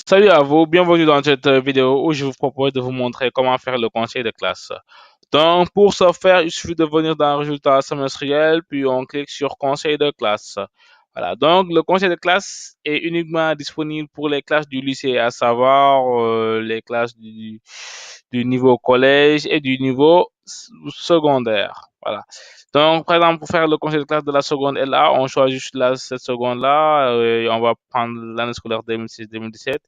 Salut à vous, bienvenue dans cette vidéo où je vous propose de vous montrer comment faire le conseil de classe. Donc, pour ce faire, il suffit de venir dans résultat semestriel, puis on clique sur conseil de classe. Voilà, donc le conseil de classe est uniquement disponible pour les classes du lycée, à savoir les classes du niveau collège et du niveau secondaire. Voilà. Donc, par exemple, pour faire le conseil de classe de la seconde et là, on choisit juste cette seconde-là, et on va prendre l'année scolaire 2016-2017,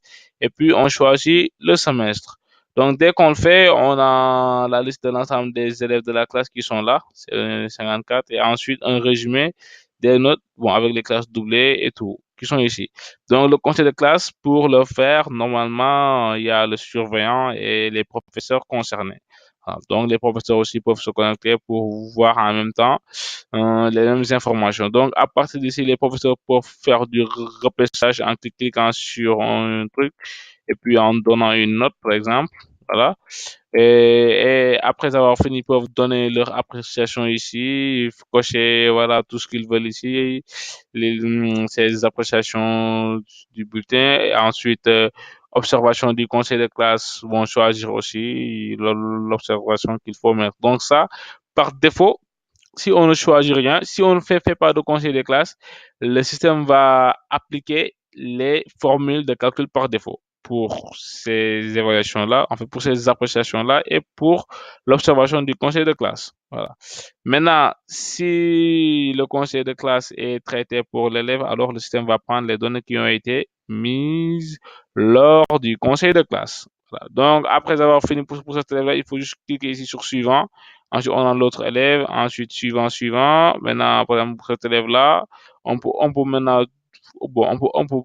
et puis on choisit le semestre. Donc, dès qu'on le fait, on a la liste de l'ensemble des élèves de la classe qui sont là, c'est 54, et ensuite un résumé des notes, bon, avec les classes doublées et tout, qui sont ici. Donc, le conseil de classe, pour le faire, normalement, il y a le surveillant et les professeurs concernés. Voilà. Donc, les professeurs aussi peuvent se connecter pour voir en même temps les mêmes informations. Donc, à partir d'ici, les professeurs peuvent faire du repêchage en cliquant sur un truc et puis en donnant une note, par exemple. Voilà. Et après avoir fini, ils peuvent donner leur appréciation ici, cocher voilà tout ce qu'ils veulent ici, ces appréciations du bulletin. Et ensuite, observation du conseil de classe vont choisir aussi l'observation qu'il faut mettre. Donc ça, par défaut, si on ne choisit rien, si on ne fait pas de conseil de classe, le système va appliquer les formules de calcul par défaut pour ces évaluations-là, en fait, pour ces appréciations-là et pour l'observation du conseil de classe. Voilà. Maintenant, si le conseil de classe est traité pour l'élève, alors le système va prendre les données qui ont été mises lors du conseil de classe. Voilà. Donc, après avoir fini pour cet élève-là, il faut juste cliquer ici sur suivant. Ensuite, on a l'autre élève. Ensuite, suivant. Maintenant, par exemple, pour cet élève-là, on peut maintenant, bon, on peut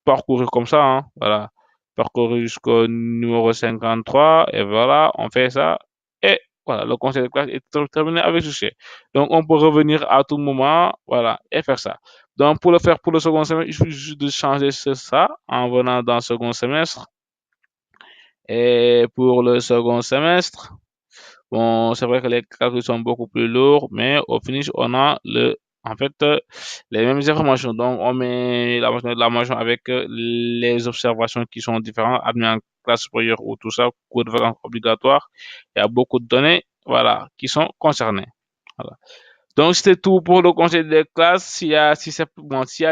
parcourir comme ça, hein. Voilà. Parcourir jusqu'au numéro 53. Et voilà, on fait ça. Et voilà, le conseil de classe est terminé avec succès. Donc, on peut revenir à tout moment, voilà, et faire ça. Donc, pour le faire pour le second semestre, il suffit juste de changer ça en venant dans le second semestre. Et pour le second semestre, bon, c'est vrai que les calculs sont beaucoup plus lourds, mais au finish, on a en fait, les mêmes informations. Donc, on met la mention avec les observations qui sont différentes, admis en classe supérieure ou tout ça, cours de vacances obligatoires. Il y a beaucoup de données, voilà, qui sont concernées. Voilà. Donc, c'était tout pour le conseil de classe. S'il y a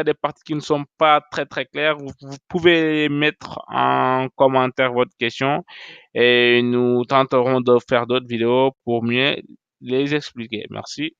des parties qui ne sont pas très, très claires, vous pouvez mettre en commentaire votre question et nous tenterons de faire d'autres vidéos pour mieux les expliquer. Merci.